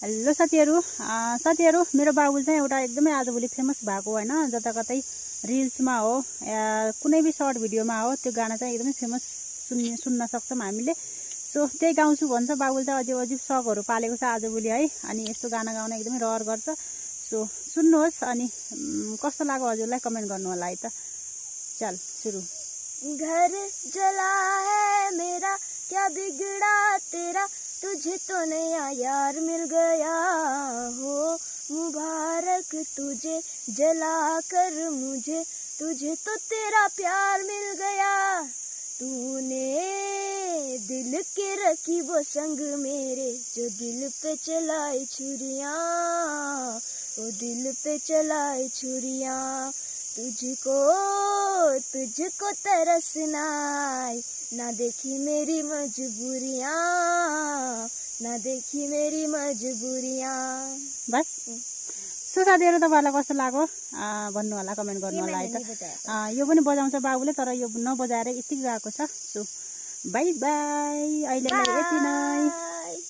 Hello साथीहरु मेरो बाबुल चाहिँ एउटा एकदमै आजभोलि फेमस भएको हैन, जताकतै रिल्समा हो या कुनै भी सर्ट भिडियोमा हो, त्यो गाना चाहिँ एकदमै फेमस सुन्न सक्छौं हामीले। सो त्यही गाउँछु भन्छ बाबुल चाहिँ अझै अझै सकहरु पालेको छ आजभोलि है। अनि यस्तो गाना गाउन एकदमै रहर गर्छ। सो सुन्नुहोस् अनि कस्तो लाग्यो हजुरलाई कमेन्ट गर्नु होला है त। चल सुरु। घर जला है मेरा, क्या बिगड़ा तेरा, तुझे तो नया यार मिल गया हो। मुबारक तुझे जला कर मुझे, तुझे तो तेरा प्यार मिल गया। तूने दिल के रखी वो संग मेरे, जो दिल पे चलाई छुरियां, वो दिल पे चलाई छुरियां। तुझको तरसना आए, ना देखी मेरी मजबूरियां, ना देखी मेरी मजबूरियां। बस सो साथीहरु तपाईहरुलाई कस्तो लाग्यो भन्नु होला, कमेन्ट गर्नु होला है त। यो पनि बजाउँछ बाबुले, तर यो नबजाएर यति गएको छ। सो बाइ बाइ, अहिलेलाई यति नै।